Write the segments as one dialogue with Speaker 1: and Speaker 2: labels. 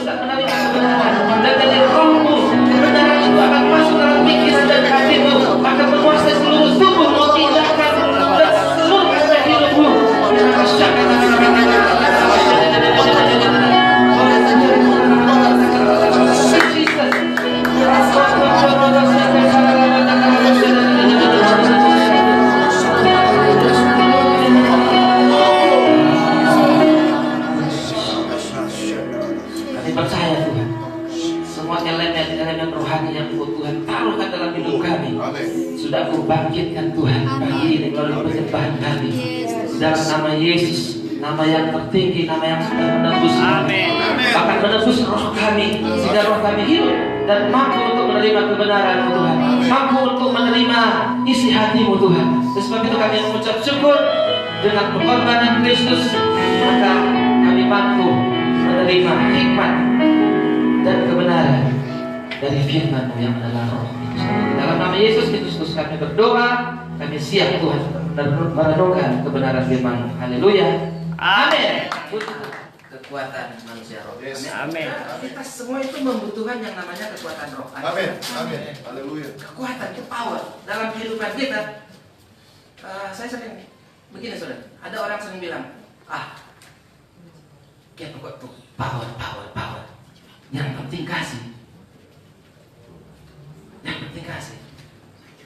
Speaker 1: tak menerima kebenaran. Dan dari rohmu, kebenaran itu akan masuk dalam pikiran dan hatimu, akan menguasai seluruh tubuhmu, tindakan dan seluruh aspek hidupmu. Sudah aku bangkitkan Tuhan pagi ini melalui penyembahan kami dalam nama Yesus, nama yang tertinggi, nama yang sudah menebus, bahkan menebus roh kami sehingga roh kami hidup dan mampu untuk menerima kebenaran-Mu Tuhan, mampu untuk menerima isi hati-Mu Tuhan. Sebab itu kami mengucap syukur dengan pengorbanan Kristus, maka kami mampu menerima hikmat dan kebenaran dari firman-Mu yang adalah roh. Dalam nama Yesus Kristus kami berdoa, kami siap Tuhan dan merenungkan kebenaran firman-Mu. Haleluya. Amin. Kekuatan manusia roh. Amin. Kita semua itu membutuhkan yang namanya kekuatan roh.
Speaker 2: Amin. Amin. Haleluya.
Speaker 1: Kekuatan itu power dalam kehidupan kita. Saya sering begini saudara. Ada orang sering bilang, kayak pokok tuh power. Yang penting kasih. Yang penting kasih.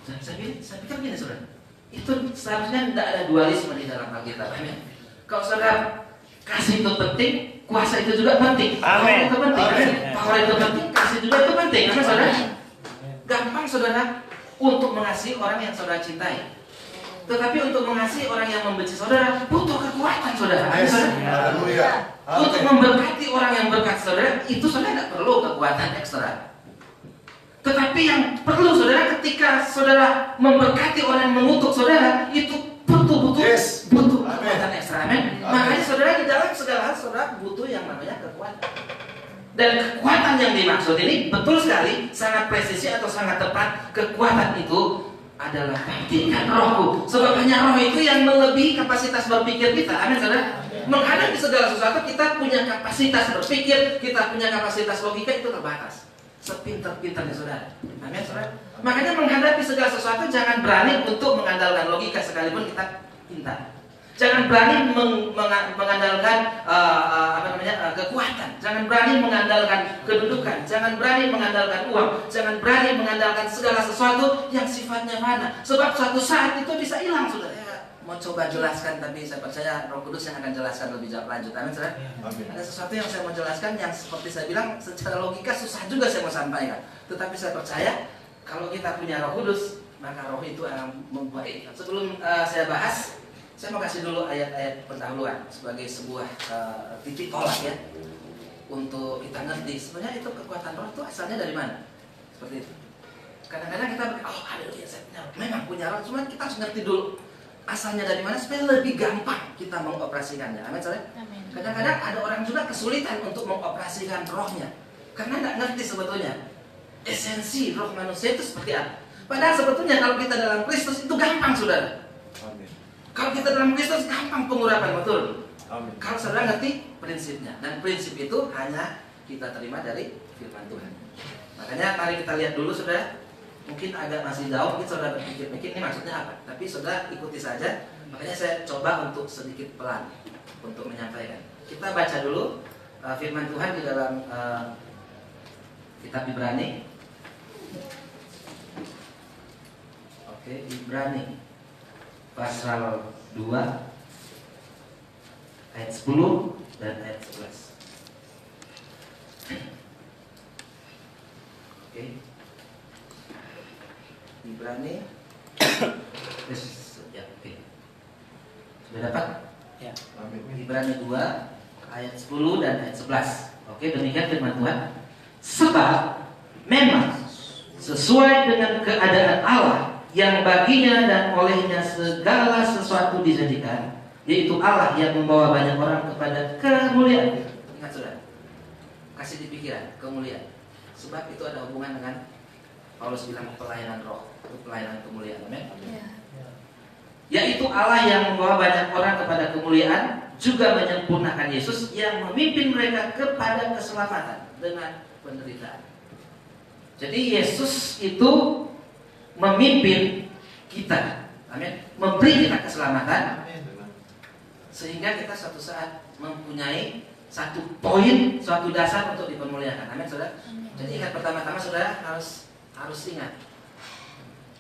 Speaker 1: Saya pikir begini saudara, itu seharusnya tidak ada dualisme di dalam Alkitab. Amin. Kalau saudara kasih itu penting, kuasa itu juga penting. Amin. Itu penting. Power itu penting, kasih juga itu penting. Amin saudara. Gampang saudara untuk mengasihi orang yang saudara cintai. Tetapi untuk mengasihi orang yang membenci saudara butuh kekuatan saudara. Amin saudara. Untuk memberkati orang yang berkat saudara, itu saudara tidak perlu kekuatan ekstra. Tetapi yang perlu saudara ketika saudara memberkati orang yang mengutuk saudara, itu butuh kekuatan ekstra. Amin. Makanya saudara di dalam segala hal saudara butuh yang namanya kekuatan. Dan kekuatan yang dimaksud ini betul sekali, sangat presisi atau sangat tepat. Kekuatan itu adalah bangkitkan rohku. Sebab hanya roh itu yang melebihi kapasitas berpikir kita. Amin saudara. Menghadapi segala sesuatu kita punya kapasitas berpikir, kita punya kapasitas logika itu terbatas. Sepintar-pintarnya saudara. Amin saudara. Makanya menghadapi segala sesuatu jangan berani untuk mengandalkan logika sekalipun kita pintar. Jangan berani mengandalkan kekuatan. Jangan berani mengandalkan kedudukan. Jangan berani mengandalkan uang. Jangan berani mengandalkan segala sesuatu yang sifatnya fana. Sebab suatu saat itu bisa hilang saudara. Mau coba jelaskan, tapi saya percaya Roh Kudus yang akan jelaskan lebih lanjut. Amin saudara. Ada sesuatu yang saya mau jelaskan yang seperti saya bilang secara logika susah juga saya mau sampaikan. Tetapi saya percaya kalau kita punya Roh Kudus maka roh itu akan membaik. Sebelum saya bahas, saya mau kasih dulu ayat-ayat pendahuluan sebagai sebuah titik tolak ya, untuk kita ngerti sebenarnya itu kekuatan roh itu asalnya dari mana. Seperti itu. Kadang-kadang kita haleluya, saya memang punya roh, cuma kita harus ngerti dulu asalnya dari mana supaya lebih gampang kita mengoperasikannya. Amin saudara. Kadang-kadang ada orang juga kesulitan untuk mengoperasikan rohnya karena tidak ngerti sebetulnya esensi roh manusia itu seperti apa. Padahal sebetulnya kalau kita dalam Kristus itu gampang saudara.
Speaker 2: Amin.
Speaker 1: Kalau kita dalam Kristus gampang pengurapan, betul.
Speaker 2: Amin.
Speaker 1: Kalau saudara ngerti prinsipnya, dan prinsip itu hanya kita terima dari firman Tuhan. Makanya mari kita lihat dulu saudara. Mungkin agak masih jauh, mungkin saudara berpikir ini maksudnya apa. Tapi saudara ikuti saja. Makanya saya coba untuk sedikit pelan untuk menyampaikan. Kita baca dulu firman Tuhan di dalam kitab Ibrani. Oke, Ibrani pasal 2 ayat 10 dan ayat 11. Oke. Ibrani ya, oke. Sudah dapat? Ya. Ibrani 2 ayat 10 dan ayat 11. Oke, demikian firman Tuhan. Sebab memang sesuai dengan keadaan Allah yang baginya dan olehnya segala sesuatu dijadikan, yaitu Allah yang membawa banyak orang kepada kemuliaan. Ingat saudara, kasih di pikiran kemuliaan. Sebab itu ada hubungan dengan Paulus bilang pelayanan roh, itu pelayanan kemuliaan. Amin. yaitu Allah yang membawa banyak orang kepada kemuliaan, juga menyempurnakan Yesus yang memimpin mereka kepada keselamatan dengan penderitaan. Jadi Yesus itu memimpin kita, amin, memberi kita keselamatan, sehingga kita suatu saat mempunyai satu poin, suatu dasar untuk dipermuliakan, amin, saudara. Jadi ingat, pertama-tama saudara harus ingat,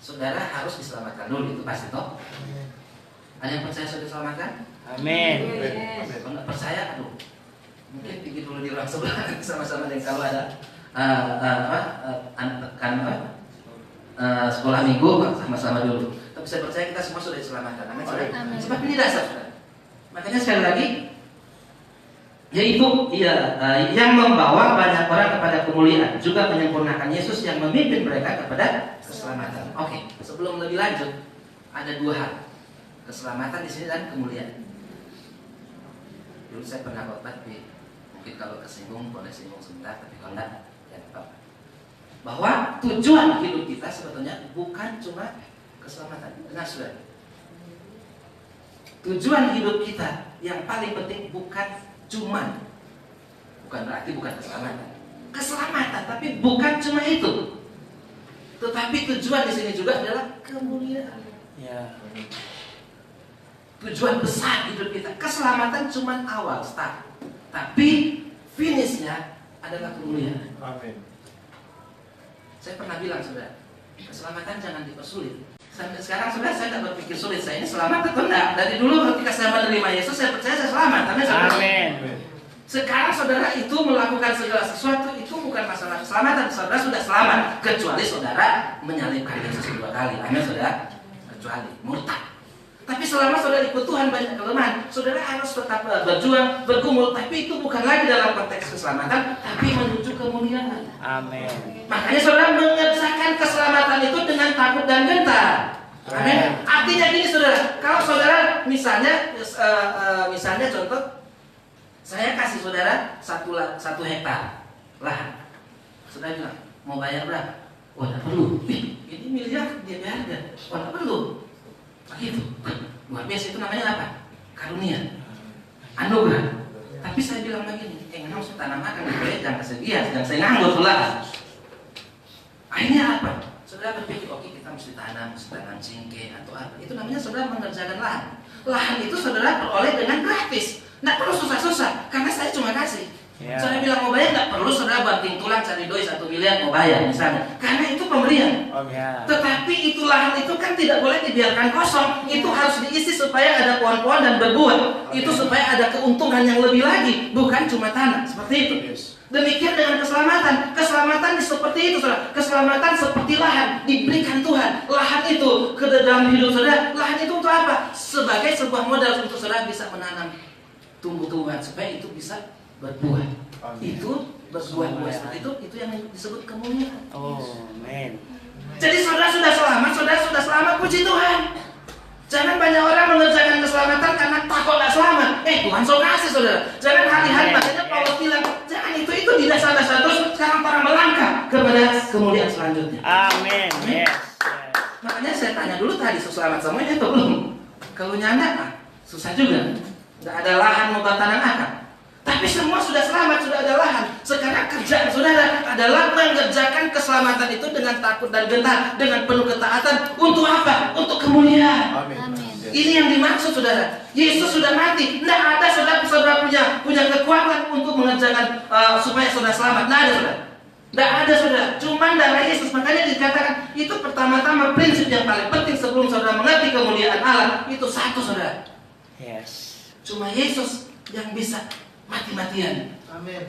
Speaker 1: saudara harus diselamatkan dulu, itu pasti toh. Ada yang percaya sudah diselamatkan? Amin. Kalau nggak percaya, aduh, mungkin pergi dulu di ruang sebelah sama-sama dengan kalau ada sekolah minggu sama-sama dulu. Tapi saya percaya kita semua sudah diselamatkan. Amin. Sebab ini dasar, saudara. Makanya sekali lagi, yaitu yang membawa banyak orang kepada kemuliaan, juga menyempurnakan Yesus yang memimpin mereka kepada keselamatan. Oke, sebelum lebih lanjut, ada dua hal, keselamatan di sini dan kemuliaan. Dulu saya pernah khotbah, tapi mungkin kalau kesinggung boleh singgung sebentar, tapi kalau enggak ya apa. Bahwa tujuan hidup kita sebetulnya bukan cuma keselamatan. Dengar saudara, tujuan hidup kita yang paling penting bukan berarti bukan keselamatan, tapi bukan cuma itu. Tetapi tujuan di sini juga adalah kemuliaan. Ya. Tujuan besar hidup kita, keselamatan cuma awal start, tapi finishnya adalah kemuliaan. Amin. Saya pernah bilang, saudara, keselamatan jangan dipersulit. Sampai sekarang saudara, saya tidak berpikir sulit, saya ini selamat atau enggak. Dari dulu ketika saya menerima Yesus, saya percaya saya selamat. Amin. Sekarang saudara itu melakukan segala sesuatu, itu bukan masalah keselamatan. Saudara sudah selamat, kecuali saudara menyalibkan Yesus 2 kali. Amin, saudara. Kecuali murtad. Tapi selama saudara ikut Tuhan banyak kelemahan, saudara harus tetap berjuang, bergumul. Tapi itu bukan lagi dalam konteks keselamatan, tapi menuju kemuliaan. Amin. Makanya saudara mengerjakan keselamatan itu dengan takut dan gentar. Amin. Artinya gini saudara, kalau saudara misalnya contoh, saya kasih saudara 1 hektar lahan. Saudara bilang, mau bayar berapa? Oh, tidak perlu. Ini miliar dia harga. Oh, tidak perlu. Begitu. Luar biasa, itu namanya apa? Karunia, anugerah. Tapi saya bilang begini, nggak usah tanam akan boleh, jangan sedia, jangan saya nganggur pula. Akhirnya apa? Saudara berpikir, oke, kita mesti tanam cingke atau apa. Itu namanya saudara mengerjakan lahan. Lahan itu saudara peroleh dengan gratis. Nggak perlu susah-susah, karena saya cuma kasih. Saudara bilang mau bayar, nggak perlu saudara banting tulang cari doi 1 miliar mau bayar misalnya, karena itu pemberian. Tetapi itu lahan itu kan tidak boleh dibiarkan kosong, itu harus diisi supaya ada pohon-pohon dan berbuah. Itu supaya ada keuntungan yang lebih lagi, bukan cuma tanah seperti itu. Demikian dengan keselamatan. Keselamatan seperti itu, saudara. Keselamatan seperti lahan diberikan Tuhan. Lahan itu ke dalam hidup saudara. Lahan itu untuk apa? Sebagai sebuah modal untuk saudara bisa menanam tumbuh-tumbuhan supaya itu bisa berbuah. Itu berbuah-buah seperti itu yang disebut kemuliaan. Amin. Jadi saudara sudah selamat, puji Tuhan. Jangan banyak orang mengerjakan keselamatan karena takut tak selamat. Tuhan so kasih saudara. Jangan hari-hari, makanya Paulus bilang, jangan itu di dasar-dasar terus. Sekarang para melangkah kepada kemuliaan selanjutnya. Amin. Makanya saya tanya dulu tadi, selamat semuanya atau belum? Kalau nyanda, susah juga. Nggak ada lahan mau tanam akan. Tapi semua sudah selamat, sudah ada lahan. Sekarang kerjaan saudara adalah mengerjakan keselamatan itu dengan takut dan gentar, dengan penuh ketaatan. Untuk apa? Untuk kemuliaan. Amin. Ini yang dimaksud saudara. Yesus sudah mati. Tidak ada saudara punya kekuatan untuk mengerjakan supaya saudara selamat. Tidak ada saudara. Tidak ada saudara. Cuma darah Yesus. Makanya dikatakan itu pertama-tama prinsip yang paling penting sebelum saudara mengerti kemuliaan Allah. Itu satu saudara. Cuma Yesus yang bisa mati-matian,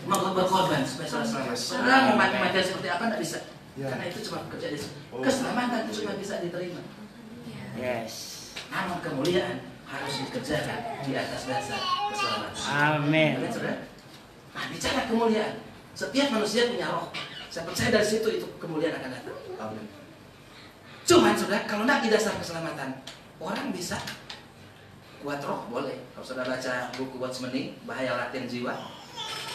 Speaker 1: mau berkorban supaya saudara selamat. Saudara mau mati-matian seperti apa tidak bisa, karena itu cuma pekerja Yesus. Keselamatan itu cuma bisa diterima. Namun kemuliaan harus dikerjakan di atas dasar keselamatan. Amin. Nah, bicara kemuliaan, setiap manusia punya roh. Saya percaya dari situ itu kemuliaan akan datang. Amin. Cuman saudara, kalau tidak di dasar keselamatan, orang bisa kuat roh boleh. Kalau saudara baca buku Watchmeni, Bahaya Latihan Jiwa,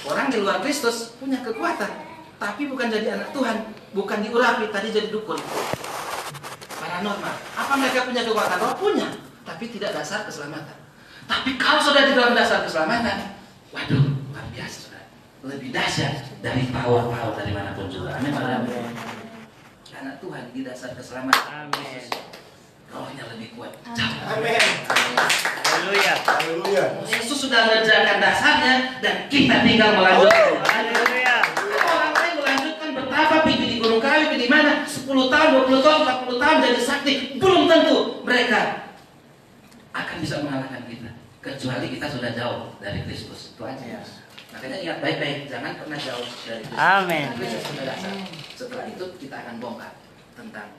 Speaker 1: orang di luar Kristus punya kekuatan, tapi bukan jadi anak Tuhan, bukan diurapi, tadi jadi dukun. Paranormal. Apa mereka punya kekuatan roh? Punya. tapi tidak dasar keselamatan. Tapi kalau sudah di dalam dasar keselamatan, waduh, luar biasa saudara. Lebih dahsyat dari power dari manapun juga. Amin. Karena Tuhan di dasar keselamatan.
Speaker 3: Amin.
Speaker 1: Rohnya lebih kuat.
Speaker 2: Amin.
Speaker 3: Haleluya.
Speaker 2: Haleluya.
Speaker 1: Yesus sudah mengerjakan dasarnya dan kita tinggal melanjutkan.
Speaker 3: Haleluya.
Speaker 1: Orang lain melanjutkan bertapa, pergi di gunung kayu, pergi di mana, 10 tahun, 20 tahun, 40 tahun jadi sakti, belum tentu mereka akan bisa mengalahkan kita, kecuali kita sudah jauh dari Kristus. Itu aja. Makanya ingat baik-baik, jangan pernah jauh dari Kristus.
Speaker 3: Amin.
Speaker 1: Kristus sudah dasar. Setelah itu kita akan bongkar tentang.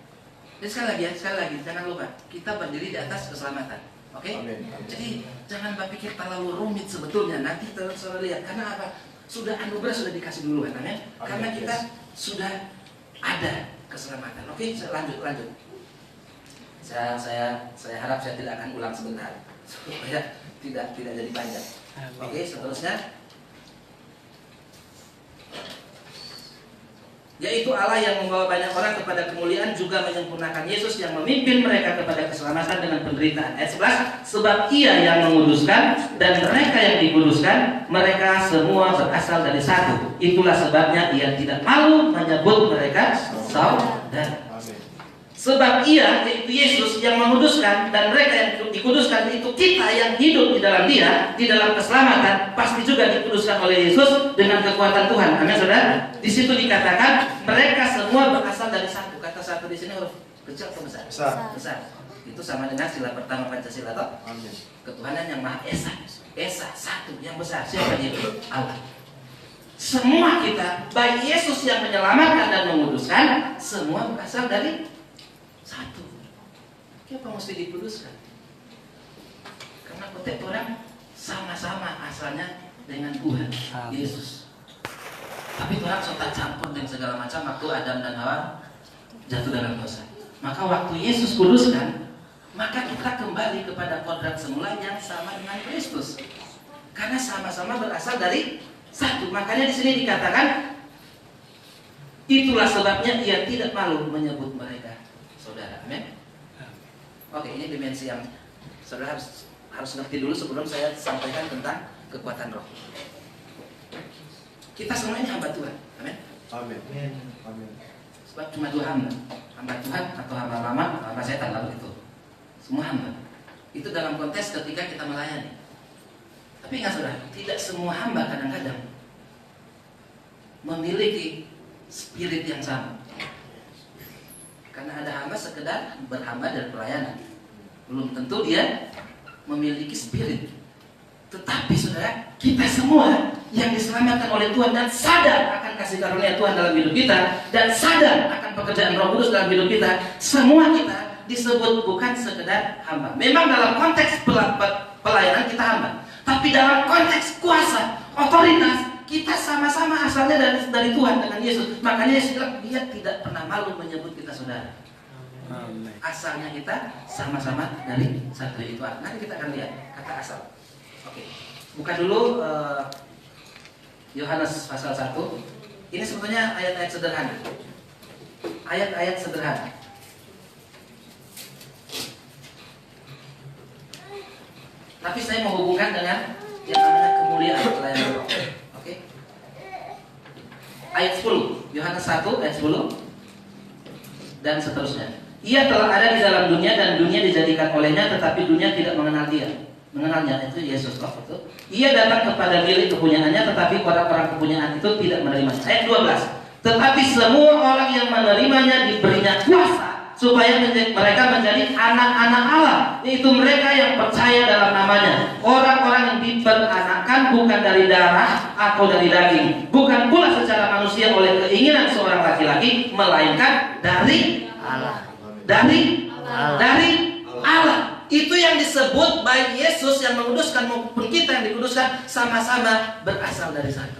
Speaker 1: Jadi sekali lagi, jangan lupa kita berdiri di atas keselamatan. Oke?
Speaker 2: Amin.
Speaker 1: Jadi jangan berpikir terlalu rumit sebetulnya. Nanti terus lihat karena apa? Sudah anugerah sudah dikasih dulu kan, ya? Karena kita sudah ada keselamatan. Oke, lanjut. Saya harap saya tidak akan ulang sebentar supaya tidak jadi panjang. Oke, seterusnya yaitu Allah yang membawa banyak orang kepada kemuliaan, juga menyempurnakan Yesus yang memimpin mereka kepada keselamatan dengan penderitaan. Ayat 11, sebab Ia yang menguduskan dan mereka yang dikuduskan, mereka semua berasal dari satu. Itulah sebabnya Ia tidak malu menyebut mereka saudara. Sebab Ia, yaitu Yesus yang menguduskan dan mereka yang dikuduskan, itu kita yang hidup di dalam Dia, di dalam keselamatan, pasti juga dikuduskan oleh Yesus dengan kekuatan Tuhan. Amin, saudara. Di situ dikatakan mereka semua berasal dari satu. Kata satu di sini huruf kecil atau besar? Besar. Itu sama dengan sila pertama Pancasila, toh?
Speaker 2: Amin.
Speaker 1: Ketuhanan yang Maha Esa. Esa satu yang besar. Siapa dia? Allah. Semua kita, baik Yesus yang menyelamatkan dan menguduskan, semua berasal dari satu. Kenapa mesti dikuduskan? Karena kotek orang sama-sama asalnya dengan Tuhan Yesus. Tapi orang suka campur dengan segala macam waktu Adam dan Hawa jatuh dalam dosa. Maka waktu Yesus kuduskan, maka kita kembali kepada kodrat semula yang sama dengan Kristus. Karena sama-sama berasal dari satu. Makanya di sini dikatakan, itulah sebabnya Ia tidak malu menyebut mereka saudara. Amin. Oke, ini dimensi yang saudara harus ngerti dulu sebelum saya sampaikan tentang kekuatan roh. Kita semua ini hamba Tuhan. Amin.
Speaker 2: Amin. Amin.
Speaker 1: Sebab cuma dua hamba Tuhan atau hamba lama, hamba setan, lalu itu semua hamba. Itu dalam konteks ketika kita melayani. Tapi ingat saudara, tidak semua hamba kadang-kadang memiliki spirit yang sama. Karena ada hamba sekedar berhamba dan pelayanan, belum tentu dia memiliki spirit. Tetapi saudara, kita semua yang diselamatkan oleh Tuhan dan sadar akan kasih karunia Tuhan dalam hidup kita, dan sadar akan pekerjaan Roh Kudus dalam hidup kita, semua kita disebut bukan sekedar hamba. Memang dalam konteks pelayanan kita hamba, tapi dalam konteks kuasa, otoritas, kita sama-sama asalnya dari Tuhan dengan Yesus. Makanya Yesus bilang Dia tidak pernah malu menyebut kita saudara.
Speaker 3: Amin.
Speaker 1: Asalnya kita sama-sama dari satu itu. Nanti kita akan lihat kata asal. Oke, buka dulu Yohanes pasal 1. Ini sebetulnya ayat-ayat sederhana. Ayat-ayat sederhana. Tapi saya menghubungkan dengan yang namanya kemuliaan pelayanan roh. Oke. Ayat 10, Yohanes 1 ayat 10 dan seterusnya. Ia telah ada di dalam dunia dan dunia dijadikan olehnya, tetapi dunia tidak mengenal Dia. Mengenalnya itu Yesus kok itu. Ia datang kepada milik kepunyaannya, tetapi orang-orang kepunyaan itu tidak menerimanya. Ayat 12. Tetapi semua orang yang menerimanya diberinya kuasa supaya mereka menjadi anak-anak Allah, yaitu mereka yang percaya dalam namanya. Orang-orang yang diperanakan bukan dari darah atau dari daging, bukan pula secara manusia oleh keinginan seorang laki-laki, melainkan dari Allah. Dari Allah. Itu yang disebut baik Yesus yang menguduskan maupun kita yang dikuduskan sama-sama berasal dari satu.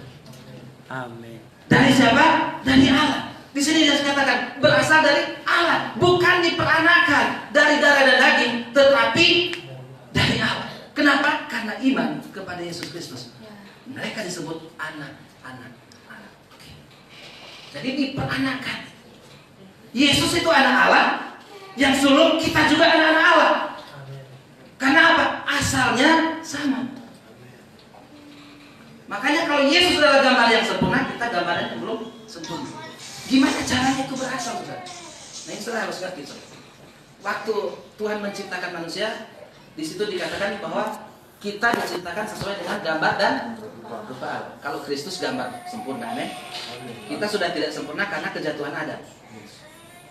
Speaker 3: Amin.
Speaker 1: Dari siapa? Dari Allah. Di sini dia katakan berasal dari Allah, bukan diperanakan dari darah dan daging, tetapi dari Allah. Kenapa? Karena iman kepada Yesus Kristus. Mereka disebut anak-anak Allah. Oke. Jadi diperanakan. Yesus itu anak Allah, yang sulung kita juga anak-anak Allah. Karena apa? Asalnya sama. Makanya kalau Yesus adalah gambar yang sempurna, kita gambarannya belum sempurna. Gimana caranya itu berasal, saudara? Nah ini saudara harus ngerti, saudara. Waktu Tuhan menciptakan manusia, di situ dikatakan bahwa kita diciptakan sesuai dengan gambar dan rupa Allah. Kalau Kristus gambar sempurna, amin. Kita sudah tidak sempurna karena kejatuhan Adam.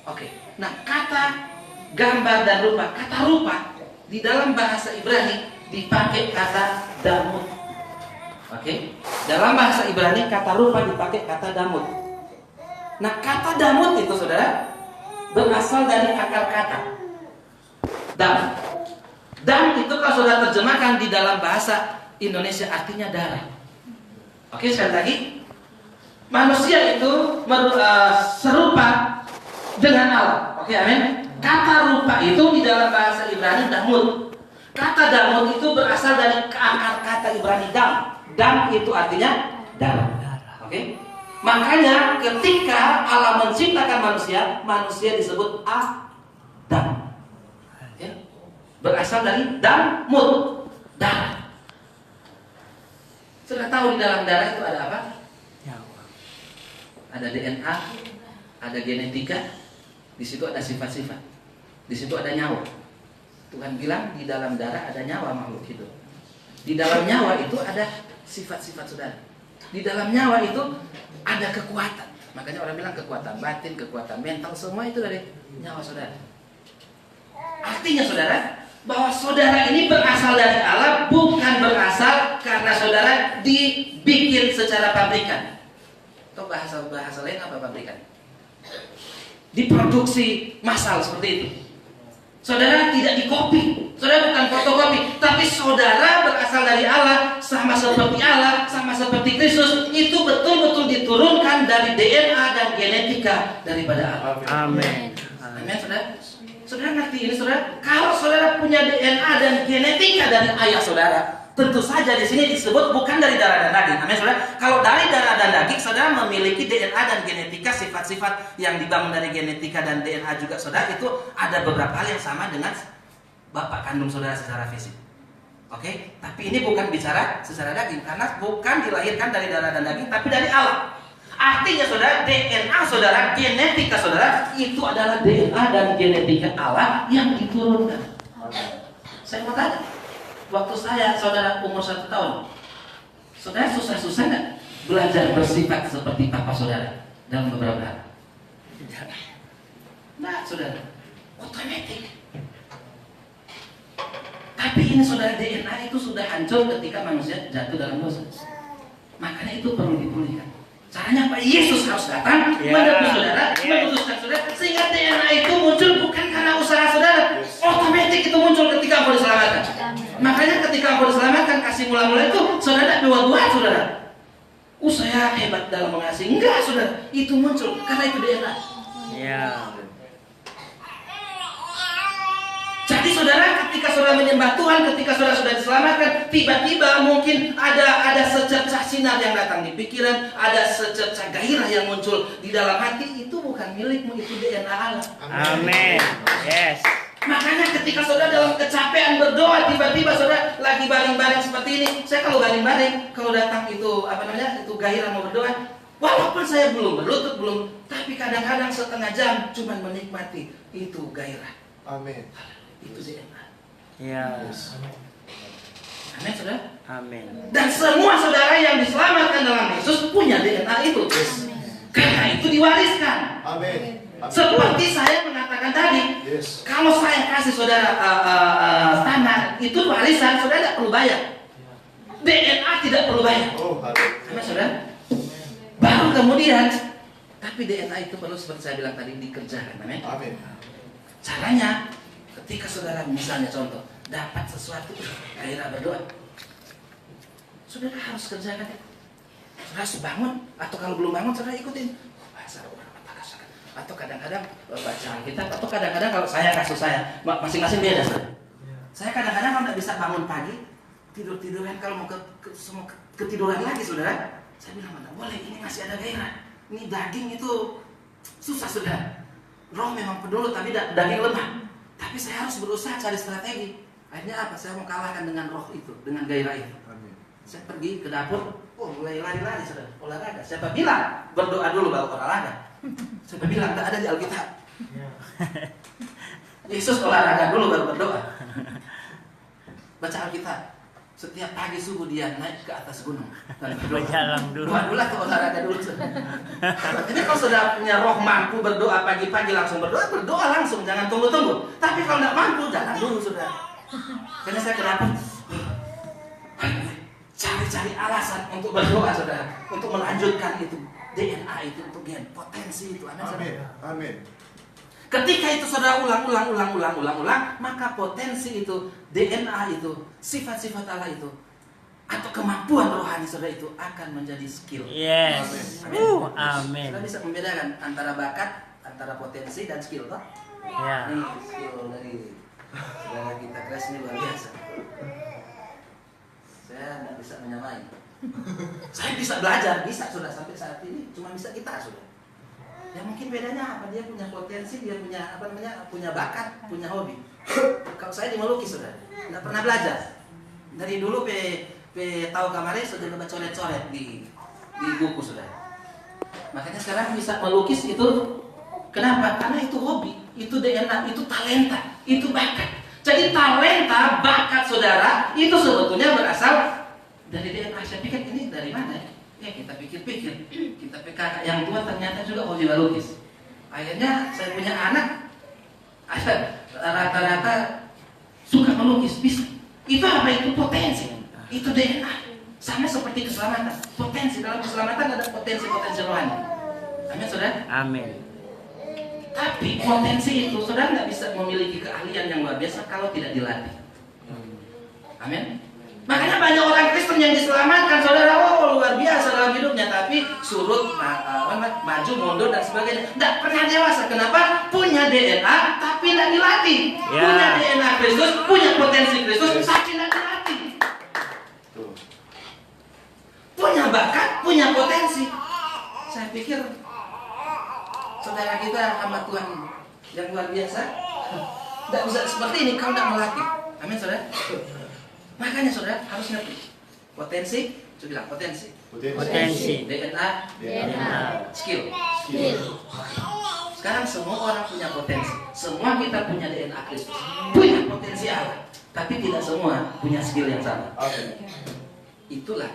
Speaker 1: Oke. Nah, kata gambar dan rupa, kata rupa di dalam bahasa Ibrani dipakai kata damut. Oke. Dalam bahasa Ibrani kata rupa dipakai kata damut. Nah, kata damut itu saudara berasal dari akar kata dam. Dam itu kalau saudara terjemahkan di dalam bahasa Indonesia artinya darah. Oke, sekali lagi. Manusia itu serupa dengan Allah. Oke, amin. Kata rupa itu di dalam bahasa Ibrani damut. Kata damut itu berasal dari akar kata Ibrani dam. Dam itu artinya darah. Oke. Makanya ketika Allah menciptakan manusia, manusia disebut Adam. Oke. Berasal dari damut, darah. Sudah tahu di dalam darah itu ada apa? Ada DNA, ada genetika, di situ ada sifat-sifat, di situ ada nyawa. Tuhan bilang di dalam darah ada nyawa makhluk hidup. Di dalam nyawa itu ada sifat-sifat saudara. Di dalam nyawa itu ada kekuatan. Makanya orang bilang kekuatan batin, kekuatan mental, semua itu dari nyawa saudara. Artinya saudara, bahwa saudara ini berasal dari Allah, bukan berasal karena saudara dibikin secara pabrikan. Atau bahasa lain apa pabrikan? Diproduksi massal seperti itu. Saudara tidak dikopi, saudara bukan fotokopi, tapi saudara berasal dari Allah, sama seperti Allah, sama seperti Kristus, itu betul-betul diturunkan dari DNA dan genetika daripada Allah.
Speaker 3: Amin.
Speaker 1: Amin, saudara. Saudara ngerti ini, saudara? Kalau saudara punya DNA dan genetika dari ayah saudara, tentu saja di sini disebut bukan dari darah dan daging. Amin, saudara. Kalau dari darah dan daging, saudara memiliki DNA dan genetika, sifat-sifat yang dibangun dari genetika dan DNA juga, saudara. Itu ada beberapa hal yang sama dengan bapak kandung saudara secara fisik. Oke, tapi ini bukan bicara secara daging, karena bukan dilahirkan dari darah dan daging, tapi dari Allah. Artinya saudara, DNA saudara, genetika saudara, itu adalah DNA dan genetika Allah yang diturunkan. Saya mau tanya, waktu saudara umur 1 tahun, saudara susah-susah nggak belajar bersifat seperti papa saudara dalam beberapa hal? Nah, saudara, otomatis. Tapi ini saudara, DNA itu sudah hancur ketika manusia jatuh dalam dosa. Makanya itu perlu dipulihkan. Caranya Pak Yesus harus datang menebus saudara, memutuskan saudara, sehingga DNA itu muncul bukan karena usaha saudara, otomatis itu muncul ketika engkau diselamatkan. Makanya ketika engkau diselamatkan, kasih mula-mula itu saudara dua-dua saudara. Saya hebat dalam mengasihi, enggak saudara, itu muncul karena itu DNA.
Speaker 3: Ya.
Speaker 1: Jadi saudara, ketika saudara menyembah Tuhan, ketika saudara sudah diselamatkan, tiba-tiba mungkin ada secercah sinar yang datang di pikiran, ada secercah gairah yang muncul di dalam hati. Itu bukan milikmu, itu DNA Allah.
Speaker 3: Amin. Yes.
Speaker 1: Makanya ketika saudara dalam kecapean berdoa, tiba-tiba saudara lagi baring-baring seperti ini. Saya kalau baring-baring, kalau datang itu itu gairah mau berdoa, walaupun saya belum berlutut, tapi kadang-kadang setengah jam cuman menikmati itu gairah.
Speaker 2: Amin.
Speaker 1: Itu DNA.
Speaker 3: Ya.
Speaker 1: Amin, saudara.
Speaker 3: Amin.
Speaker 1: Dan semua saudara yang diselamatkan dalam Yesus punya DNA itu. Karena itu diwariskan.
Speaker 2: Amin.
Speaker 1: Seperti saya mengatakan tadi, kalau saya kasih saudara tanah, itu warisan, saudara tidak perlu bayar. DNA tidak perlu bayar. Amin, saudara. Baru kemudian, tapi DNA itu perlu seperti saya bilang tadi dikerjakan. Amin. Caranya, ketika saudara misalnya contoh dapat sesuatu, gairah berdoa, saudara harus kerjakan. Saudara harus bangun, atau kalau belum bangun saudara ikutin bahasa orang katakan. Atau kadang-kadang bacaan kita, atau kadang-kadang kalau saya kasus saya masing-masing beda saudara. Saya kadang-kadang kalau tidak bisa bangun pagi, tidur-tiduran, kalau mau ketiduran lagi saudara, saya bilang mana boleh, ini masih ada gairah. Ini daging itu susah saudara. Roh memang peduli, tapi daging lemah. Tapi saya harus berusaha cari strategi. Akhirnya apa? Saya mau kalahkan dengan roh itu, dengan gairah itu.
Speaker 2: Amin.
Speaker 1: Saya pergi ke dapur, mulai lari-lari, saudara, olahraga. Siapa bilang berdoa dulu baru olahraga? Siapa bilang tak ada di Alkitab? Yesus olahraga dulu baru berdoa. Baca Alkitab. Setiap pagi subuh dia naik ke atas gunung dan berdoa.
Speaker 3: Berjalan dulu.
Speaker 1: Doa dulu atau olahraga dulu. Jadi kalau sudah punya roh mampu berdoa pagi-pagi langsung berdoa, berdoa langsung, jangan tunggu-tunggu. Tapi kalau tidak mampu, jalan dulu sudah. Karena saya kenapa? Cari-cari alasan untuk berdoa, saudara, untuk melanjutkan itu DNA itu, untuk gen potensi itu.
Speaker 2: Amin. Amin.
Speaker 1: Ketika itu saudara ulang, maka potensi itu, DNA itu, sifat-sifat Allah itu, atau kemampuan rohani saudara itu akan menjadi skill.
Speaker 3: Yes.
Speaker 1: Amin.
Speaker 3: Amin.
Speaker 1: Saudara bisa membedakan antara bakat, antara potensi dan skill, toh?
Speaker 3: Ya.
Speaker 1: Ini skill dari saudara kita Kres ini luar biasa. Saya nggak bisa menyamai. Saya bisa belajar, bisa sudah sampai saat ini, cuma bisa kita sudah. Ya mungkin bedanya apa? Dia punya potensi, dia punya punya bakat, punya hobi. Kalau saya di melukis sudah, nggak pernah belajar. Dari dulu tahu kamarnya sudah coba coret-coret di buku sudah. Makanya sekarang bisa melukis itu kenapa? Karena itu hobi, itu DNA, itu talenta, itu bakat. Jadi talenta, bakat saudara itu sebetulnya berasal dari DNA. Saya pikir ini dari mana ya? Ya kita pikir-pikir, kita PKK yang tua ternyata juga hobi melukis. Akhirnya saya punya anak, rata-rata suka melukis, bisa. Itu apa? Itu potensi, itu DNA. Sama seperti keselamatan, potensi dalam keselamatan ada potensi-potensi rohani. Amin, saudara.
Speaker 3: Amin.
Speaker 1: Tapi potensi itu saudara nggak bisa memiliki keahlian yang luar biasa kalau tidak dilatih. Amin. Makanya banyak orang Kristen yang diselamatkan, saudara, luar biasa dalam hidupnya, tapi surut, maju, mundur dan sebagainya. Tidak pernah dewasa. Kenapa? Punya DNA, tapi tidak dilatih.
Speaker 3: Ya.
Speaker 1: Punya DNA Kristus, punya potensi Kristus, tapi tidak dilatih. Punya bakat, punya potensi. Saya pikir saudara kita hamba Tuhan yang luar biasa, tidak bisa seperti ini kalau tidak melatih. Amin, saudara. Makanya saudara harus ngerti potensi, saya bilang potensi, DNA, skill. Sekarang semua orang punya potensi, semua kita punya DNA Kristus, punya potensi Allah, tapi tidak semua punya skill yang sama. Itulah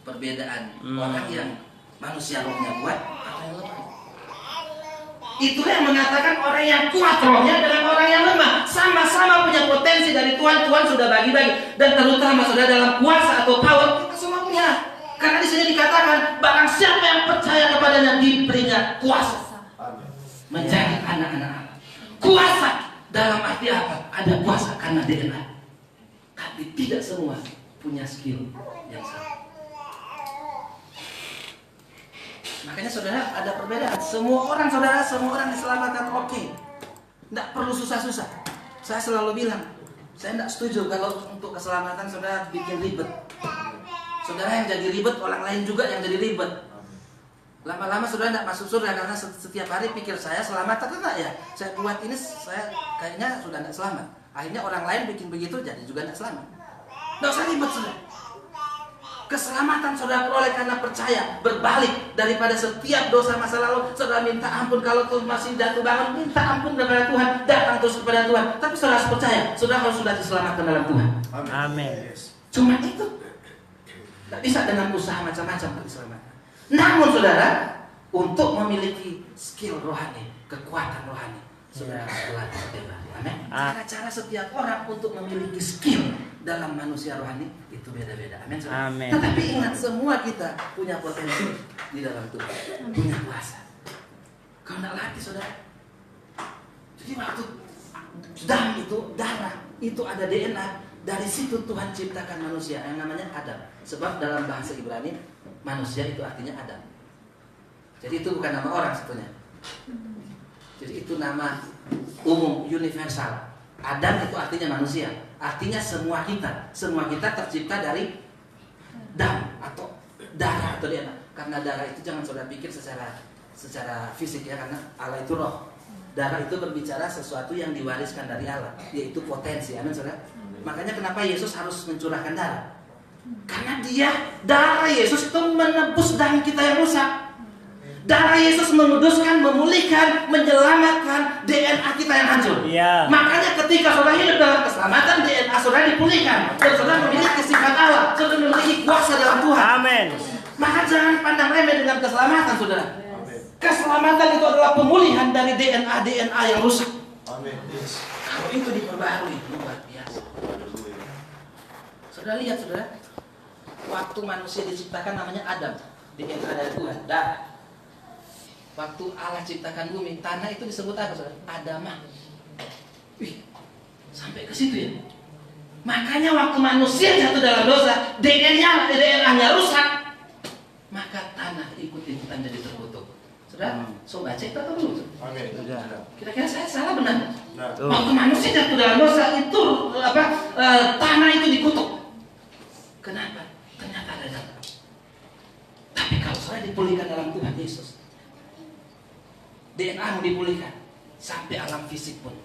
Speaker 1: perbedaan orang yang manusia rohnya kuat atau yang lemah. Itulah yang mengatakan orang yang kuat rohnya dengan orang yang lemah sama-sama punya potensi dari Tuhan. Tuhan sudah bagi-bagi, dan terutama sudah dalam kuasa atau power kita semua punya. Karena di sini dikatakan barang siapa yang percaya kepadanya diberinya kuasa menjadi anak-anak Allah. Kuasa dalam arti apa? Ada kuasa karena DNA, tapi tidak semua punya skill yang sama. Makanya saudara ada perbedaan. Semua orang saudara, semua orang diselamatkan oke. Tidak perlu susah-susah. Saya selalu bilang, saya tidak setuju kalau untuk keselamatan saudara bikin ribet. Saudara yang jadi ribet, orang lain juga yang jadi ribet. Lama-lama saudara tidak masuk surga karena setiap hari pikir saya selamat atau tidak ya. Saya buat ini, saya kayaknya sudah tidak selamat. Akhirnya orang lain bikin begitu, jadi juga tidak selamat. Tidak usah ribet saudara. Keselamatan saudara peroleh karena percaya, berbalik daripada setiap dosa masa lalu. Saudara minta ampun, kalau Tuhan masih jatuh bangun, minta ampun kepada Tuhan, datang terus kepada Tuhan. Tapi saudara harus percaya, saudara harus sudah diselamatkan dalam Tuhan.
Speaker 3: Amin.
Speaker 1: Cuma itu, tidak bisa dengan usaha macam-macam untuk diselamatkan. Namun saudara, untuk memiliki skill rohani, kekuatan rohani, saudara harus berlatih setiap hari. Amin. Cara-cara setiap orang untuk memiliki skill dalam manusia rohani itu beda-beda. Amin.
Speaker 3: Amin.
Speaker 1: Tetapi ingat, semua kita punya potensi di dalam Tuhan, punya kuasa. Kau nak latih saudara. Jadi waktu darah itu ada DNA. Dari situ Tuhan ciptakan manusia yang namanya Adam. Sebab dalam bahasa Ibrani manusia itu artinya Adam. Jadi itu bukan nama orang sebetulnya. Jadi itu nama umum, universal. Adam itu artinya manusia. Artinya semua kita tercipta dari dam atau darah atau DNA. Karena darah itu jangan saudara pikir secara fisik ya, karena Allah itu roh. Darah itu berbicara sesuatu yang diwariskan dari Allah, yaitu potensi. Amin saudara. Makanya kenapa Yesus harus mencurahkan darah? Karena darah Yesus itu menebus dam kita yang rusak. Darah Yesus menguduskan, memulihkan, menyelamatkan DNA kita yang hancur.
Speaker 3: Iya.
Speaker 1: Makanya ketika saudara hidup dalam keselamatan, DNA saudara dipulihkan. Dan saudara memiliki sifat Allah. Saudara memiliki kuasa dalam Tuhan.
Speaker 3: Amin.
Speaker 1: Maka jangan pandang remeh dengan keselamatan, saudara. Keselamatan itu adalah pemulihan dari DNA yang rusak.
Speaker 2: Amin.
Speaker 1: Kalau itu diperbarui, luar biasa. Saudara lihat, saudara. Waktu manusia diciptakan namanya Adam. DNA dari Tuhan. Darah. Waktu Allah ciptakan bumi, tanah itu disebut apa, saudara? Adamah. Wih, sampai ke situ ya. Makanya waktu manusia jatuh dalam dosa, DNA-nya rusak, maka tanah ikut-ikutan jadi terkutuk. Saudara, so baca itu atau belum?
Speaker 2: Amin.
Speaker 1: Kira-kira saya salah benar?
Speaker 2: Nah.
Speaker 1: Waktu manusia jatuh dalam dosa itu tanah itu dikutuk. Kenapa? Ternyata ada jalan. Tapi kalau saya dipulihkan dalam Tuhan Yesus, DNA dipulihkan, sampai alam fisik pun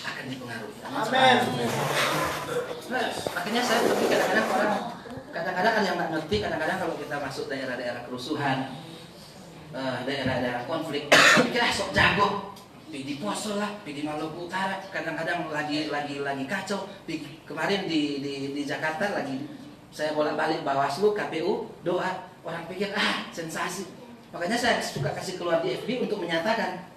Speaker 1: akan dipengaruhi.
Speaker 2: Amin.
Speaker 1: Nah, makanya saya berpikir kadang-kadang ada yang nggak ngerti. Kadang-kadang kalau kita masuk daerah-daerah kerusuhan, daerah-daerah konflik, pikir sok jago, di Poso lah, di Maluku Utara, kadang-kadang lagi kacau. Kemarin di Jakarta lagi saya bolak-balik Bawaslu, KPU, doa, orang pikir sensasi. Makanya saya suka kasih keluar di FB untuk menyatakan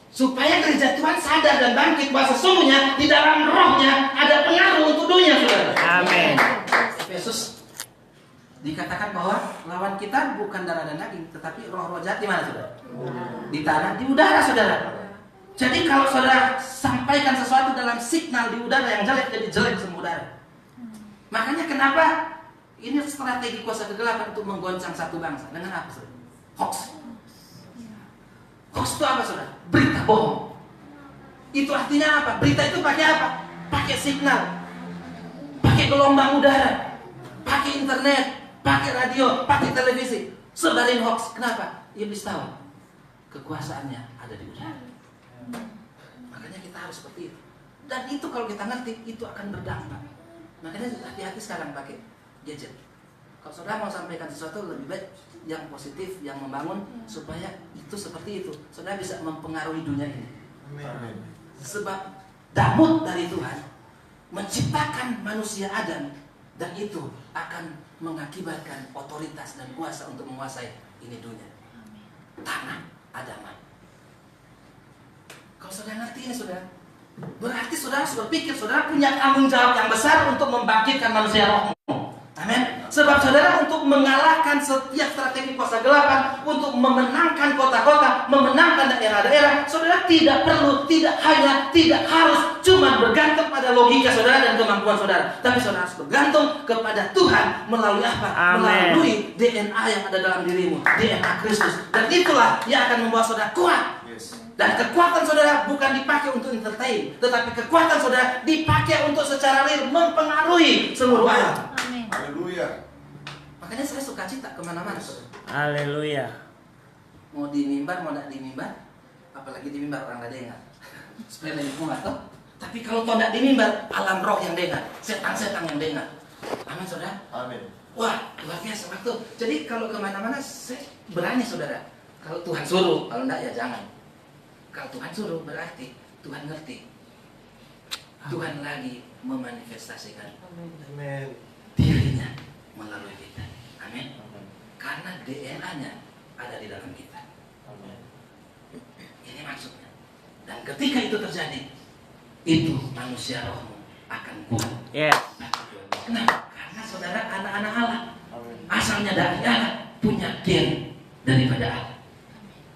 Speaker 1: supaya gereja Tuhan sadar dan bangkit bahwa sesungguhnya di dalam rohnya ada pengaruh untuk dunia, saudara.
Speaker 3: Amin.
Speaker 1: Efesus dikatakan bahwa lawan kita bukan darah dan daging, tetapi roh-roh jahat di mana, saudara? Di tanah, di udara, saudara. Jadi kalau saudara sampaikan sesuatu dalam signal di udara yang jelek, jadi jelek semua udara. Makanya kenapa ini strategi kuasa kegelapan untuk menggoncang satu bangsa dengan apa, saudara? Hoax. Hoax itu apa, saudara? Berita bohong. Itu artinya apa? Berita itu pakai apa? Pakai signal, pakai gelombang udara, pakai internet, pakai radio, pakai televisi. Sebarin hoax. Kenapa? Iblis tahu kekuasaannya ada di udara. Makanya kita harus seperti itu. Dan itu kalau kita ngerti, itu akan berdampak. Makanya hati-hati sekarang pakai gadget. Kalau saudara mau sampaikan sesuatu, lebih baik yang positif, yang membangun, supaya itu seperti itu. Saudara bisa mempengaruhi dunia ini.
Speaker 2: Amin.
Speaker 1: Sebab damut dari Tuhan menciptakan manusia Adam, dan itu akan mengakibatkan otoritas dan kuasa untuk menguasai ini dunia. Tanah Adaman. Kalau saudara ngerti ini, saudara, berarti saudara harus berpikir, saudara punya tanggung jawab yang besar untuk membangkitkan manusia rohmu. Amin. Sebab saudara untuk mengalahkan setiap strategi kuasa gelapan, untuk memenangkan kota-kota, memenangkan daerah-daerah, saudara tidak harus cuma bergantung pada logika saudara dan kemampuan saudara, tapi saudara harus bergantung kepada Tuhan melalui apa?
Speaker 3: Amen.
Speaker 1: Melalui DNA yang ada dalam dirimu, DNA Kristus. Dan itulah yang akan membuat saudara kuat. Dan kekuatan saudara bukan dipakai untuk entertain, tetapi kekuatan saudara dipakai untuk secara real mempengaruhi seluruh alam.
Speaker 4: Amin.
Speaker 2: Haleluya.
Speaker 1: Makanya saya suka cita kemana-mana, saudara.
Speaker 3: Haleluya.
Speaker 1: Mau di mimbar, mau tidak di mimbar, apalagi di mimbar orang nggak dengar. Supaya lebih kuat, toh. Tapi kalau tidak di mimbar, alam roh yang dengar, setan-setan yang dengar. Amin, saudara.
Speaker 2: Amin.
Speaker 1: Wah, luar biasa waktu. Jadi kalau kemana-mana saya berani, saudara. Kalau Tuhan suruh, kalau tidak ya jangan. Kalau Tuhan suruh berarti Tuhan ngerti. Tuhan lagi memanifestasikan
Speaker 2: Amin.
Speaker 1: dirinya melalui kita. Amin. Karena DNA-nya ada di dalam kita.
Speaker 2: Amin.
Speaker 1: Ini maksudnya. Dan ketika itu terjadi, itu manusia rohmu akan kuat.
Speaker 3: Yes.
Speaker 1: Kenapa? Karena saudara anak-anak Allah,
Speaker 2: Amin.
Speaker 1: asalnya dari Allah, punya gen daripada Allah.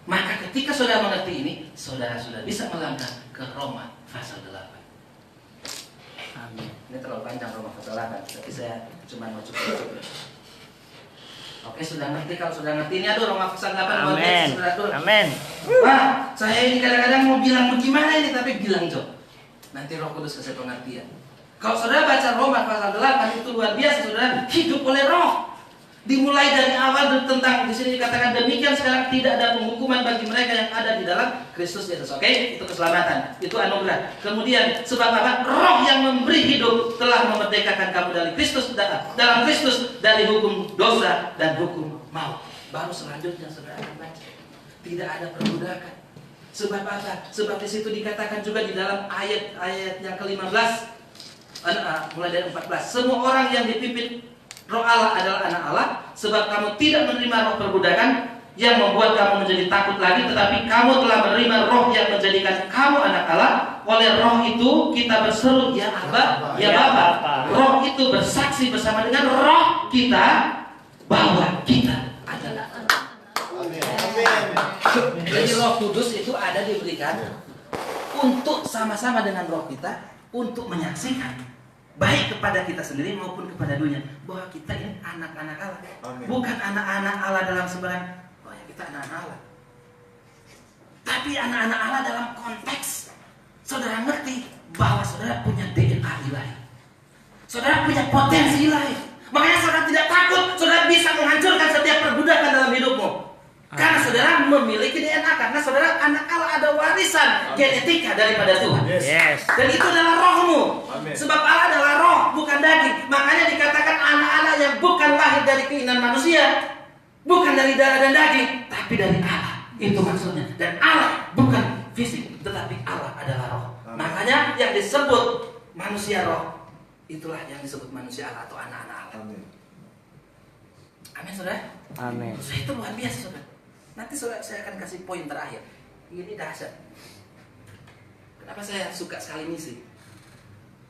Speaker 1: Maka ketika saudara mengerti ini, saudara sudah bisa melangkah ke Roma pasal 8.
Speaker 3: Amin.
Speaker 1: Ini terlalu panjang Roma pasal 8, tapi saya cuma mau cukup. Oke, sudah ngerti. Kalau sudah ngerti ini, aduh, Roma pasal 8 buat
Speaker 3: Amin.
Speaker 1: saudara.
Speaker 3: Amin.
Speaker 1: Wah, saya ini kadang-kadang mau bilang bagaimana ini, tapi bilang Jo. Nanti Roh Kudus kasih pengertian. Kalau saudara baca Roma pasal 8 itu luar biasa, saudara hidup oleh Roh. Dimulai dari awal tentang di sini dikatakan demikian sekarang tidak ada penghukuman bagi mereka yang ada di dalam Kristus Yesus. Oke, itu keselamatan, itu anugerah. Kemudian sebab apa? Roh yang memberi hidup telah memerdekakan kamu dari Kristus dalam Kristus dari hukum dosa dan hukum maut. Baru selanjutnya saudara akan baca. Tidak ada perbudakan. Sebab apa? Sebab di situ dikatakan juga di dalam ayat yang ke-15 mulai dari 14. Semua orang yang dipimpin Roh Allah adalah anak Allah, sebab kamu tidak menerima roh perbudakan yang membuat kamu menjadi takut lagi, tetapi kamu telah menerima roh yang menjadikan kamu anak Allah. Oleh roh itu kita berseru, ya Abba, ya Bapa. Roh itu bersaksi bersama dengan roh kita bahwa kita adalah anak. Jadi Roh Kudus itu ada diberikan untuk sama-sama dengan roh kita untuk menyaksikan baik kepada kita sendiri maupun kepada dunia bahwa kita ini anak-anak Allah.
Speaker 2: Amin.
Speaker 1: Bukan anak-anak Allah dalam sembarang oh ya kita anak-anak Allah, tapi anak-anak Allah dalam konteks saudara ngerti bahwa saudara punya DNA ilahi, saudara punya potensi ilahi. Makanya saudara tidak takut, saudara bisa menghancurkan setiap perbudakan dalam hidupmu. Karena saudara memiliki DNA, karena saudara anak Allah, ada warisan genetika daripada Tuhan.
Speaker 3: Yes.
Speaker 1: Dan itu adalah rohmu.
Speaker 2: Amin.
Speaker 1: Sebab Allah adalah roh, bukan daging. Makanya dikatakan anak-anak yang bukan lahir dari keinginan manusia, bukan dari darah dan daging, tapi dari Allah. Itu maksudnya. Dan Allah bukan fisik, tetapi Allah adalah roh.
Speaker 2: Amin.
Speaker 1: Makanya yang disebut manusia roh, itulah yang disebut manusia Allah atau anak-anak Allah.
Speaker 2: Amin.
Speaker 1: Amin, saudara.
Speaker 3: Amin.
Speaker 1: Itu luar biasa, saudara. Nanti saudara, saya akan kasih poin terakhir. Ini dahsyat. Kenapa saya suka sekali misi?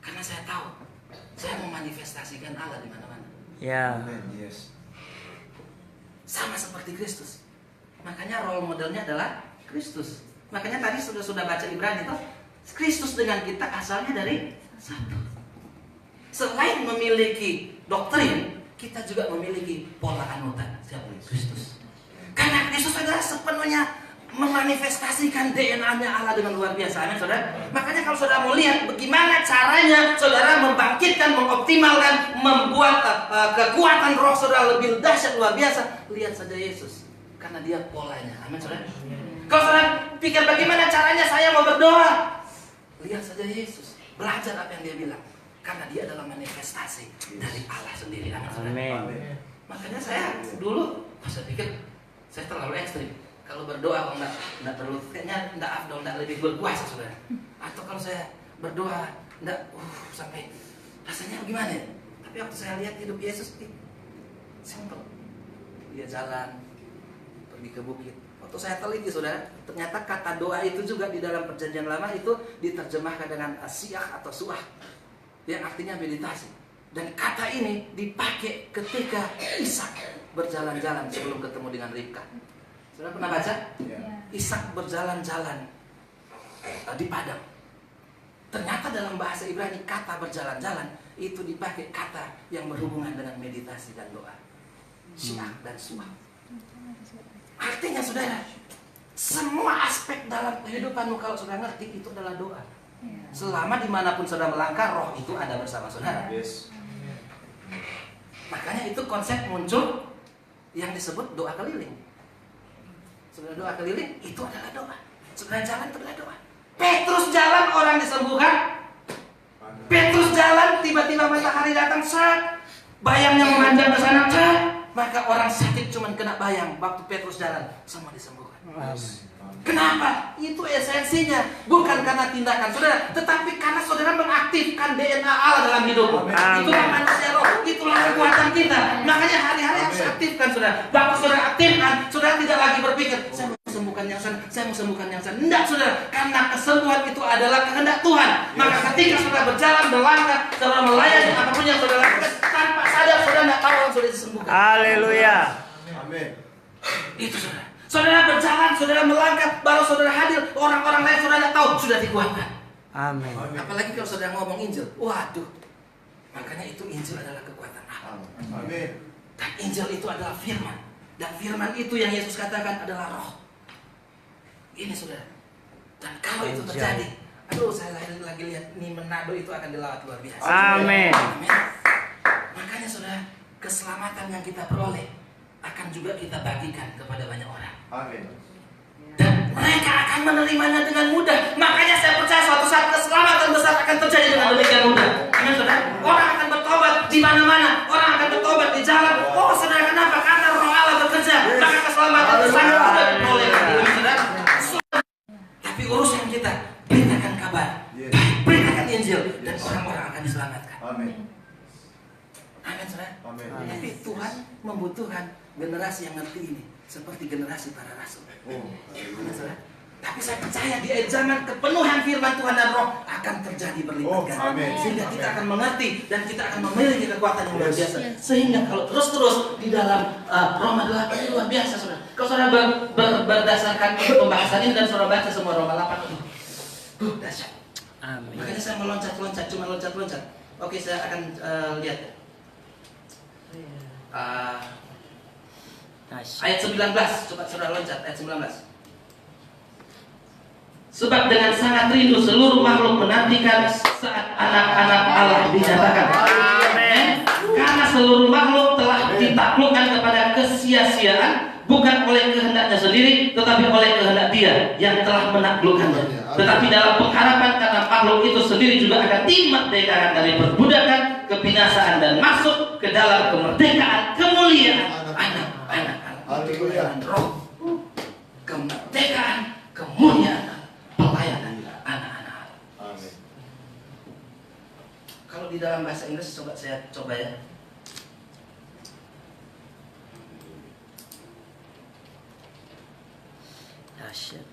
Speaker 1: Karena saya tahu saya mau manifestasikan Allah di mana-mana.
Speaker 3: Ya.
Speaker 2: Amin. Yes.
Speaker 1: Sama seperti Kristus. Makanya role modelnya adalah Kristus. Makanya tadi sudah baca Ibrani toh. Kristus dengan kita asalnya dari satu. Selain memiliki doktrin, kita juga memiliki pola anutan. Siapa? Kristus. Karena Kristus adalah sepenuhnya memanifestasikan DNA-nya Allah dengan luar biasa. Amin, saudara. Makanya kalau saudara mau lihat bagaimana caranya saudara membangkitkan, mengoptimalkan, membuat kekuatan roh saudara lebih dahsyat luar biasa, lihat saja Yesus. Karena dia polanya. Amin, saudara. Kalau saudara pikir bagaimana caranya saya mau berdoa, lihat saja Yesus. Belajar apa yang dia bilang. Karena dia adalah manifestasi dari Allah sendiri. Amin, saudara.
Speaker 3: Amin.
Speaker 1: Makanya saya dulu saya pikir saya terlalu ekstrim. Kalau berdoa kok enggak terlalu, kayaknya enggak afdol, enggak lebih berkuasa, saudara. Atau kalau saya berdoa enggak sampai rasanya gimana ya? Tapi waktu saya lihat hidup Yesus simple. Dia jalan pergi ke bukit. Waktu saya teliti, saudara, ternyata kata doa itu juga di dalam Perjanjian Lama itu diterjemahkan dengan siyah atau suah, yang artinya meditasi. Dan kata ini dipakai ketika Ishak berjalan-jalan sebelum ketemu dengan Ribka. Saudara pernah baca?
Speaker 2: Ya.
Speaker 1: Ishak berjalan-jalan di padang. Ternyata dalam bahasa Ibrani kata berjalan-jalan itu dipakai kata yang berhubungan dengan meditasi dan doa. Syiah dan suah. Artinya saudara, semua aspek dalam kehidupanmu kalau saudara ngerti itu adalah doa. Selama dimanapun saudara melangkah, roh itu ada bersama saudara.
Speaker 2: Yes.
Speaker 1: Makanya itu konsep muncul yang disebut doa keliling. Saudara, doa keliling itu adalah doa. Saudara jalan itu adalah doa. Petrus jalan, orang disembuhkan. Petrus jalan, tiba-tiba matahari datang, set. Bayangnya memanjang ke sana, set. Maka orang sakit cuma kena bayang. Waktu Petrus jalan, semua disembuhkan. Kenapa? Itu esensinya. Bukan karena tindakan saudara, tetapi karena saudara mengaktifkan DNA Allah dalam hidupmu. Itulah manusia roh, itulah kekuatan kita. Makanya hari-hari harus aktifkan saudara. Waktu saudara aktifkan, saudara tidak lagi berpikir saya mau sembuhkan yang sana, saya mau sembuhkan yang sana. Tidak saudara, karena kesembuhan itu adalah kehendak Tuhan. Maka ketika saudara berjalan, melangkah, saudara melayani apapun yang saudara lakukan, tanpa sadar saudara tidak tahu orang sudah disembuhkan.
Speaker 3: Haleluya.
Speaker 2: Amin.
Speaker 1: Itu saudara. Saudara berjalan, saudara melangkah, baru saudara hadir, orang-orang lain saudara tidak tahu, sudah dikuatkan.
Speaker 3: Amin.
Speaker 1: Apalagi kalau saudara ngomong Injil, waduh. Makanya itu Injil adalah kekuatan Allah.
Speaker 2: Amin.
Speaker 1: Dan Injil itu adalah firman. Dan firman itu yang Yesus katakan adalah roh. Ini saudara. Dan kalau itu terjadi, aduh saya lagi lihat nih Manado itu akan dilawat luar biasa.
Speaker 3: Amin.
Speaker 1: Amin. Makanya saudara, keselamatan yang kita peroleh akan juga kita bagikan kepada banyak orang.
Speaker 2: Amin.
Speaker 1: Dan mereka akan menerimanya dengan mudah. Makanya saya percaya suatu saat keselamatan besar akan terjadi dengan demikian mudah. Amin, saudara. Orang akan bertobat di mana-mana. Orang akan bertobat di jalan. Oh, saudara, kenapa? Karena Roh Allah bekerja. Maka keselamatan sangat mudah diperoleh. Amin, saudara. Tapi urusan kita, beritakan kabar, beritakan Injil, dan orang-orang akan diselamatkan.
Speaker 2: Amin.
Speaker 1: Amin, saudara.
Speaker 2: Amin.
Speaker 1: Tapi Tuhan membutuhkan generasi yang ngerti ini, seperti generasi para rasul. Amin, saudara. Tapi saya percaya di zaman kepenuhan firman Tuhan dan Roh akan terjadi berlipat ganda. Sehingga kita akan mengerti dan kita akan memiliki kekuatan yang luar biasa. Sehingga kalau terus-terus di dalam Roma 8 ini luar biasa, saudara. Kalau saudara berdasarkan pembahasan ini dan saudara baca semua Roma 8, dahsyat.
Speaker 3: Amin.
Speaker 1: Makanya saya meloncat-loncat, cuma loncat-loncat. Oke, saya akan lihat. Ayat 19, coba saudara loncat ayat 19. Sebab dengan sangat rindu seluruh makhluk menantikan saat anak-anak Allah dinyatakan. Amin. Karena seluruh makhluk telah ditaklukkan kepada kesia-siaan, bukan oleh kehendaknya sendiri, tetapi oleh kehendak Dia yang telah menaklukkannya. Tetapi dalam pengharapan karena makhluk itu sendiri juga akan dimerdekakan dari perbudakan, kebinasaan, dan masuk ke dalam kemerdekaan, kemuliaan anak-anak Allah. Roh, kemerdekaan, kemuliaan, pelayanan anak-anak.
Speaker 2: Amin.
Speaker 1: Kalau di dalam bahasa Inggris saya coba ya.
Speaker 3: Dahsyat.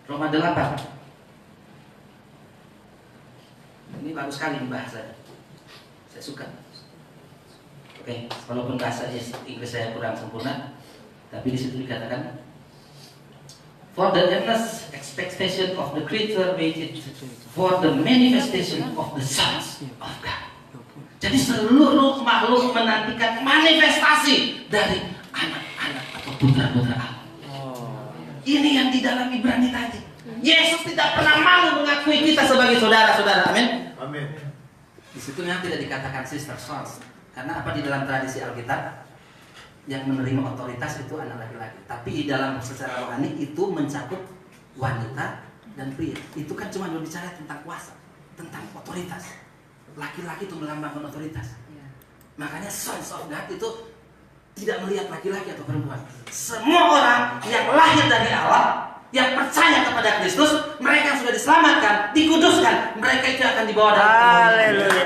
Speaker 1: Roma 8. Ini bagus sekali bahasanya. Saya suka. Oke, walaupun bahasa Inggris saya kurang sempurna, tapi di situ dikatakan, for the earnest expectation of the creature waited for the manifestation of the sons of God. Jadi seluruh makhluk menantikan manifestasi dari anak-anak atau putra-putra Allah. Ini yang di dalam Ibrani tadi. Yesus tidak pernah malu mengakui kita sebagai saudara-saudara. Amin.
Speaker 2: Amin.
Speaker 1: Di situ yang tidak dikatakan sister sons. Karena apa, di dalam tradisi Alkitab yang menerima otoritas itu anak laki-laki. Tapi di dalam secara rohani itu mencakup wanita dan pria. Itu kan cuma berbicara tentang kuasa, tentang otoritas. Laki-laki itu melambangkan otoritas. Makanya sons of God itu tidak melihat laki-laki atau perempuan. Semua orang yang lahir dari Allah, yang percaya kepada Kristus, mereka yang sudah diselamatkan, dikuduskan, mereka itu akan dibawa dalam kemuliaan.